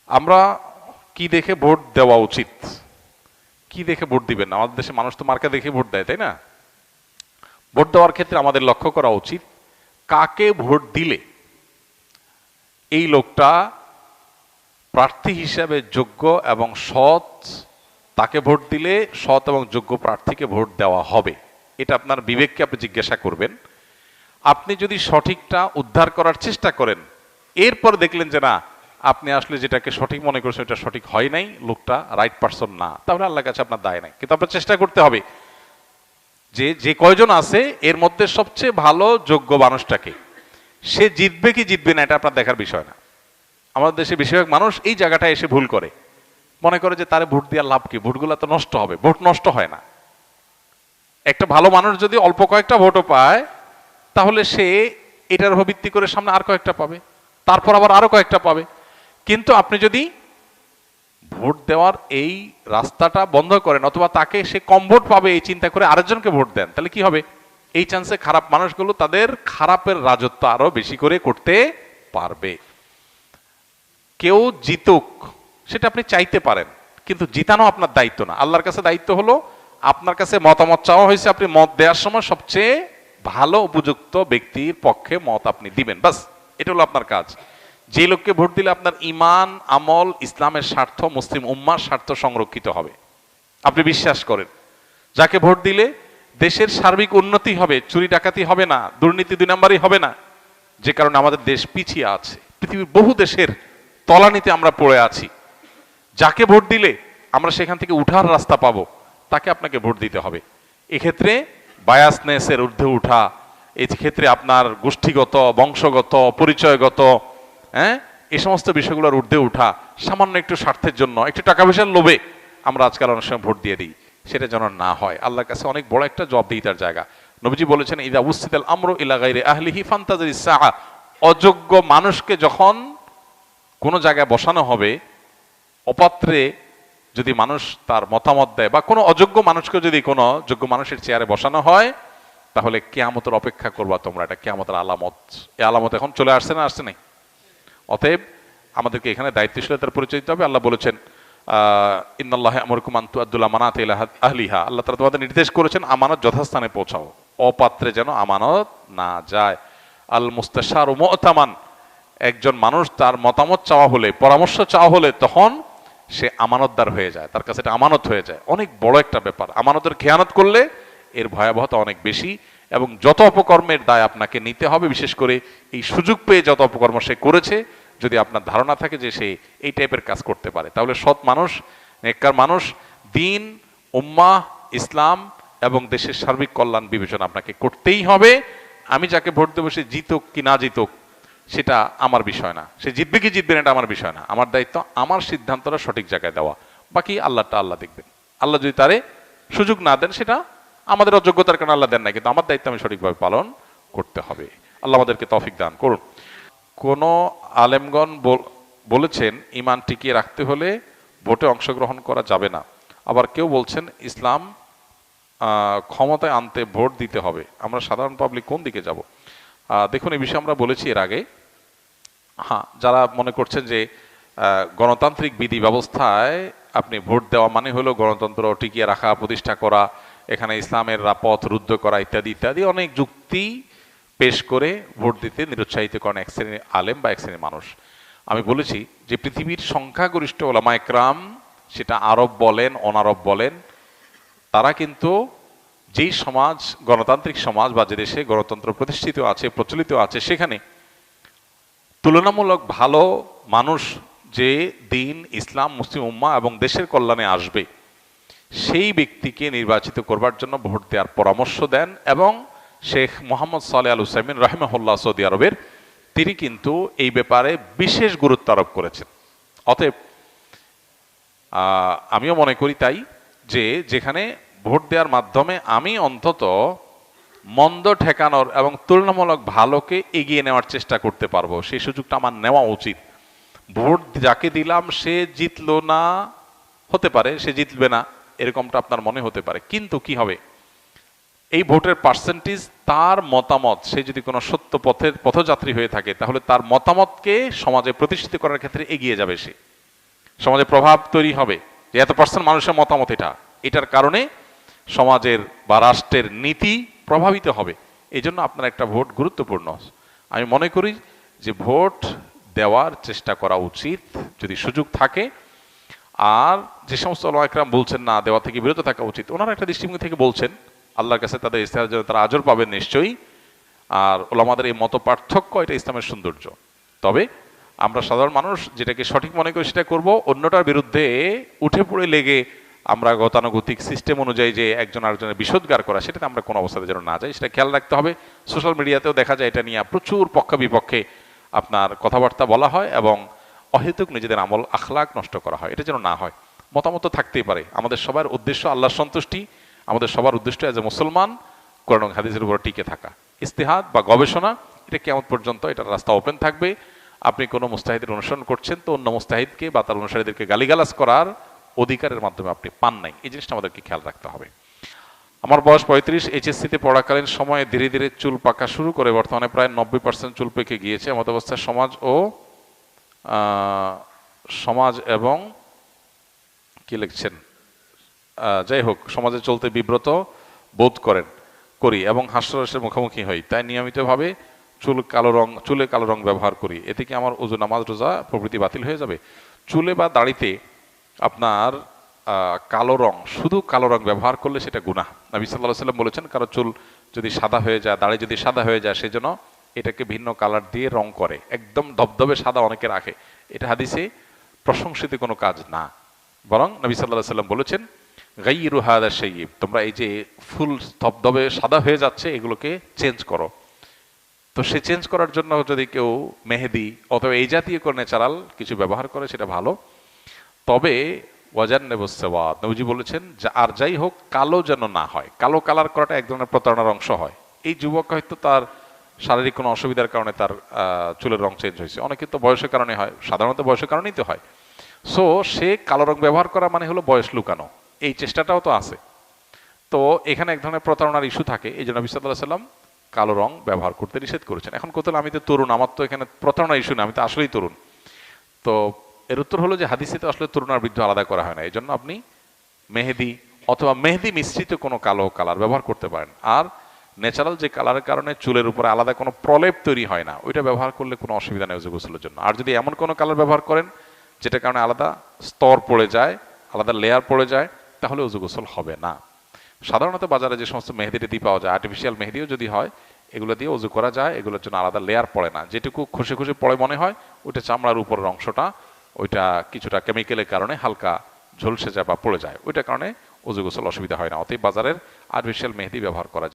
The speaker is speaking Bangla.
আমরা কি দেখে ভোট দেওয়া উচিত, কি দেখে ভোট দিবেন? আমাদের দেশে মানুষ তো মার্কা দেখে ভোট দেয়, তাই না? ভোট দেওয়ার ক্ষেত্রে আমাদের লক্ষ্য করা উচিত কাকে ভোট দিলে এই লোকটা প্রার্থী হিসাবে যোগ্য এবং সৎ, তাকে ভোট দিলে সৎ এবং যোগ্য প্রার্থীকে ভোট দেওয়া হবে। এটা আপনার বিবেককে আপনি জিজ্ঞাসা করবেন। আপনি যদি সঠিকটা উদ্ধার করার চেষ্টা করেন, এরপর দেখলেন যে না, আপনি আসলে যেটাকে সঠিক মনে করছেন এটা সঠিক হয় নাই, লোকটা রাইট পারসন না, তাহলে আল্লাহর কাছে আপনার দায় নাই। কিন্তু আপনার চেষ্টা করতে হবে যে যে কয়জন আছে এর মধ্যে সবচেয়ে ভালো যোগ্য মানুষটাকে, সে জিতবে কি জিতবে না এটা আপনার দেখার বিষয় না। আমাদের দেশে বেশিরভাগ মানুষ এই জায়গাটায় এসে ভুল করে, মনে করে যে তারে ভোট দেওয়ার লাভ কি, ভোটগুলো তো নষ্ট হবে। ভোট নষ্ট হয় না। একটা ভালো মানুষ যদি অল্প কয়েকটা ভোটও পায়, তাহলে সে এটার উপর ভিত্তি করে সামনে আর কয়েকটা পাবে, তারপর আবার আরো কয়েকটা পাবে। কিন্তু আপনি যদি ভোট দেওয়ার এই রাস্তাটা বন্ধ করেন, অথবা তাকে সে কম ভোট পাবে এই চিন্তা করে আরেকজনকে ভোট দেন, তাহলে কি হবে? এই চান্সে খারাপ মানুষগুলো তাদের খারাপের রাজত্ব আরো বেশি করে করতে পারবে। কেউ জিতুক সেটা আপনি চাইতে পারেন, কিন্তু জিতানো আপনার দায়িত্ব না। আল্লাহর কাছে দায়িত্ব হলো আপনার কাছে মতামত চাওয়া হয়েছে, আপনি মত দেওয়ার সময় সবচেয়ে ভালো উপযুক্ত ব্যক্তির পক্ষে মত আপনি দিবেন, বাস। এটা হলো আপনার কাজ। যে লোককে ভোট দিলে আপনার ইমান, আমল, ইসলামের স্বার্থ, মুসলিম উম্মার স্বার্থ সংরক্ষিত হবে, আপনি বিশ্বাস করেন। যাকে ভোট দিলে দেশের সার্বিক উন্নতি হবে, চুরি ডাকাতি হবে না, দুর্নীতি 2 নম্বরই হবে না, যে কারণে আমাদের দেশ পিছিয়ে আছে। পৃথিবীর বহু দেশের তলানিতে আমরা পড়ে আছি। যাকে ভোট দিলে আমরা সেখান থেকে উঠার রাস্তা পাবো, তাকে আপনাকে ভোট দিতে হবে। এক্ষেত্রে বায়াসনেসের ঊর্ধ্বে উঠা, এই ক্ষেত্রে আপনার গোষ্ঠীগত, বংশগত, পরিচয়গত, এই সমস্ত বিষয়গুলোর ঊর্ধ্বে উঠা, সামান্য একটু স্বার্থের জন্য, একটু টাকা পয়সার লোভে আমরা আজকাল অনেক সময় ভোট দিয়ে দিই, সেটা যেন না হয়। আল্লাহর কাছে অনেক বড় একটা জবাবদিহিতার জায়গা। নবীজি বলেছেন, ইদা উসিদাল আমরু ইলা গায়রি আহলিহি ফান্তাজিরিস সাআ, অযোগ্য মানুষকে যখন কোনো জায়গায় বসানো হবে, অপাত্রে যদি মানুষ তার মতামত দেয়, বা কোনো অযোগ্য মানুষকে যদি কোনো যোগ্য মানুষের চেয়ারে বসানো হয়, তাহলে কিয়ামতের অপেক্ষা করবা তোমরা। এটা কিয়ামতের আলামত। এই আলামত এখন চলে আসছে না আসছে নাই? অতএব আমাদেরকে এখানে দায়িত্বশীলতার পরিচয় দিতে হবে। আল্লাহ বলেছেন, ইন্নাল্লাহা ইয়ামুরুকুম আন তুআদ্দুল আমানাতি ইলা আহলিহা, আল্লাহ তাআলা তোমাদের নির্দেশ করেছেন আমানত যথাস্থানে পৌঁছাও, অপাত্রে যেন আমানত না যায়। আল মুস্তাশারু মু'তামান, একজন মানুষ তার মতামত চাওয়া হলে, পরামর্শ চাওয়া হলে, তখন সে আমানতদার হয়ে যায়, তার কাছে এটা আমানত হয়ে যায়। অনেক বড় একটা ব্যাপার। আমানতের খেয়ানত করলে এর ভয়াবহতা অনেক বেশি, এবং যত অপকর্মের দায় আপনাকে নিতে হবে, বিশেষ করে এই সুযোগ পেয়ে যত অপকর্ম সে করেছে, যদি আপনার ধারণা থাকে যে সে এই টাইপের কাজ করতে পারে, তাহলে সৎ মানুষ, নেককার মানুষ, দিন, উম্মাহ, ইসলাম এবং দেশের সার্বিক কল্যাণ বিবেচনা আপনাকে করতেই হবে। আমি যাকে ভোট দেবো সে জিতুক কি না জিতুক সেটা আমার বিষয় না, সে জিতবে কি জিতবে না এটা আমার বিষয় না। আমার দায়িত্ব আমার সিদ্ধান্তটা সঠিক জায়গায় দেওয়া, বাকি আল্লাহটা আল্লাহ দেখবেন। আল্লাহ যদি তারে সুযোগ না দেন, সেটা আমাদের অযোগ্যতার কারণে আল্লাহ দেন না, কিন্তু আমার দায়িত্ব আমি সঠিকভাবে পালন করতে হবে। আল্লাহ আমাদেরকে তৌফিক দান করুন। কোন আলেমগণ বলেছেন ঈমান টিকিয়ে রাখতে হলে ভোটে অংশগ্রহণ করা যাবে না। আবার কেউ বলছেন ইসলাম ক্ষমতায় আনতে ভোট দিতে হবে। আমরা সাধারণ পাবলিক কোন দিকে যাব? দেখুন, এই বিষয়ে আমরা বলেছি এর আগে। হ্যাঁ, যারা মনে করছেন যে গণতান্ত্রিক বিধি ব্যবস্থায় আপনি ভোট দেওয়া মানে হলো গণতন্ত্র টিকিয়ে রাখা, প্রতিষ্ঠা করা, এখানে ইসলামের পথ রুদ্ধ করা, ইত্যাদি ইত্যাদি অনেক যুক্তি পেশ করে ভোট দিতে নিরুৎসাহিত করেন এক শ্রেণীর আলেম বা এক শ্রেণীর মানুষ। আমি বলেছি যে পৃথিবীর সংখ্যাগরিষ্ঠ ওলামা একরাম, সেটা আরব বলেন অনারব বলেন, তারা কিন্তু যেই সমাজ, গণতান্ত্রিক সমাজ বা যে দেশে গণতন্ত্র প্রতিষ্ঠিত আছে, প্রচলিত আছে, সেখানে তুলনামূলক ভালো মানুষ যে দিন, ইসলাম, মুসলিম উম্মাহ এবং দেশের কল্যাণে আসবে, সেই ব্যক্তিকে নির্বাচিত করবার জন্য ভোট দেওয়ার পরামর্শ দেন। এবং শেখ মোহাম্মদ সালেহ আল উসাইমিন রাহিমাহুল্লাহ, সৌদি আরবের, তিনি কিন্তু এই ব্যাপারে বিশেষ গুরুত্ব আরোপ করেছেন। অতএব আমিও মনে করি তাই, যে যেখানে ভোট দেওয়ার মাধ্যমে আমি অন্তত মন্দ ঠেকানোর এবং তুলনামূলক ভালোকে এগিয়ে নেওয়ার চেষ্টা করতে পারবো, সেই সুযোগটা আমার নেওয়া উচিত। ভোট যাকে দিলাম সে জিতলো না, হতে পারে সে জিতবে না, এরকমটা আপনার মনে হতে পারে, কিন্তু কি হবে, এই ভোটের পার্সেন্টেজ, তার মতামত, সে যদি কোনো সত্য পথের পথযাত্রী হয়ে থাকে, তাহলে তার মতামতকে সমাজে প্রতিষ্ঠিত করার ক্ষেত্রে এগিয়ে যাবে সে। সমাজে প্রভাব তৈরি হবে যে এত পার্সেন্ট মানুষের মতামত এটার কারণে সমাজের বা রাষ্ট্রের নীতি প্রভাবিত হবে। এই জন্য আপনার একটা ভোট গুরুত্বপূর্ণ। আমি মনে করি যে ভোট দেওয়ার চেষ্টা করা উচিত যদি সুযোগ থাকে। আর যে সমস্ত ওলামা একরাম বলছেন না দেওয়া থেকে বিরত থাকা উচিত, ওনারা একটা দৃষ্টিভঙ্গি থেকে বলছেন, আল্লাহর কাছে তাদের ইস্তেহার জন্য তারা আজর পাবেন নিশ্চয়ই। আর ওলামাদের এই মত পার্থক্য এটা ইসলামের সৌন্দর্য। তবে আমরা সাধারণ মানুষ যেটাকে সঠিক মনে করি সেটা করব, অন্যটার বিরুদ্ধে উঠে পড়ে লেগে আমরা গতানুগতিক সিস্টেম অনুযায়ী যে একজন আরেকজনের বিষোদ্গার করা, সেটাতে আমরা কোনো অবস্থাতে যেন না যাই, সেটা খেয়াল রাখতে হবে। সোশ্যাল মিডিয়াতেও দেখা যায় এটা নিয়ে প্রচুর পক্ষ বিপক্ষে আপনার কথাবার্তা বলা হয় এবং অহেতুক নিজেদের আমল আখলাক নষ্ট করা হয়। এটা যেন না হয়। মতামত থাকতেই পারে, আমাদের সবার উদ্দেশ্য আল্লাহর সন্তুষ্টি, আমাদের সবার উদ্দেশ্য এজ এ মুসলমান কোরআন এবং হাদিসের উপর টিকে থাকা। ইস্তেহাদ বা গবেষণা এটা কিয়ামত পর্যন্ত এটার রাস্তা ওপেন থাকবে। আপনি কোনো মুস্তাহিদের অনুসরণ করছেন তো অন্য মুস্তাহিদকে বা তার অনুসারীদেরকে গালিগালাজ করার অধিকারের মাধ্যমে আপনি পান নাই। এই জিনিসটা আমাদেরকে খেয়াল রাখতে হবে। আমার বয়স 35। এইচএসসিতে পড়াকালীন সময়ে ধীরে ধীরে চুল পাকা শুরু করে বর্তমানে প্রায় 90% চুল পেকে গিয়েছে। এমত অবস্থায় সমাজ এবং কি লিখছেন, যাই হোক, সমাজে চলতে বিব্রত বোধ করি এবং হাস্যরসের মুখোমুখি হই। তাই নিয়মিতভাবে চুলে কালো রং ব্যবহার করি। এতে কি আমার ওযু, নামাজ, রোজা প্রভৃতি বাতিল হয়ে যাবে? চুলে বা দাড়িতে আপনার কালো রং, শুধু কালো রং ব্যবহার করলে সেটা গুনাহ। নবী সাল্লাল্লাহু আলাইহি ওয়াসাল্লাম বলেছেন, কারো চুল যদি সাদা হয়ে যায়, দাড়ি যদি সাদা হয়ে যায়, সেজন্য এটাকে ভিন্ন কালার দিয়ে রং করে, একদম ধবধবে সাদা অনেকে রাখে। এটা হাদিসে প্রশংসিত কোনো কাজ না, বরং নবী সাল্লাল্লাহু আলাইহি ওয়াসাল্লাম বলেছেন, গাইয়িরু হাযা শাইয়িব, তোমরা এই যে ফুল ধবধবে সাদা হয়ে যাচ্ছে এগুলোকে চেঞ্জ করো। তো সে চেঞ্জ করার জন্য যদি কেউ মেহেদি অথবা এই জাতীয় কোনো ন্যাচারাল কিছু ব্যবহার করে সেটা ভালো। তবে ওয়াজান্নাবুস-সাওয়াদ, নবীজি বলেছেন যে আর যাই হোক কালো যেন না হয়। কালো কালার করাটা এক ধরনের প্রতারণার অংশ হয়। এই যুবক হয়তো তার শারীরিক কোনো অসুবিধার কারণে তার চুলের রং চেঞ্জ হয়েছে, অনেকে তো বয়সের কারণে হয়, সাধারণত বয়সের কারণেই তো হয়। সো সে কালো রং ব্যবহার করা মানে হলো বয়স লুকানো, এই চেষ্টাটাও তো আছে। তো এখানে এক ধরনের প্রতারণার ইস্যু থাকে, এই জন্য নবী সাল্লাল্লাহু আলাইহি ওয়াসাল্লাম কালো রং ব্যবহার করতে নিষেধ করেছেন। এখন কোথাও আমি তো তরুণ, আমার তো এখানে প্রতারণার ইস্যু না, আমি তো আসলেই তরুণ। তো এর উত্তর হলো যে হাদিসে তো আসলে তরুণ আর বৃদ্ধ আলাদা করা হয় না। এই জন্য আপনি মেহেদি অথবা মেহেদি মিশ্রিত কোনো কালো কালার ব্যবহার করতে পারেন। আর ন্যাচারাল যে কালারের কারণে চুলের উপরে আলাদা কোনো প্রলেপ তৈরি হয় না, ওইটা ব্যবহার করলে কোনো অসুবিধা নেই ওযু গোসলের জন্য। আর যদি এমন কোনো কালার ব্যবহার করেন যেটার কারণে আলাদা স্তর পড়ে যায়, আলাদা লেয়ার পড়ে যায়, তাহলে ওযু গোসল হবে না। সাধারণত বাজারে যে সমস্ত মেহেদি টেদি পাওয়া যায়, আর্টিফিশিয়াল মেহেদিও যদি হয়, এগুলো দিয়ে ওযু করা যায়, এগুলোর জন্য আলাদা লেয়ার পড়ে না। যেটুকু খসে খসে পড়ে মনে হয় ওইটা চামড়ার উপরের অংশটা, ওইটা কিছুটা কেমিক্যালের কারণে হালকা ঝলসে যায় বা পড়ে যায়, ওইটার কারণে ওযু গোসল অসুবিধা হয় না। অতএব বাজারের আর্টিফিশিয়াল মেহেদি ব্যবহার করা যায়।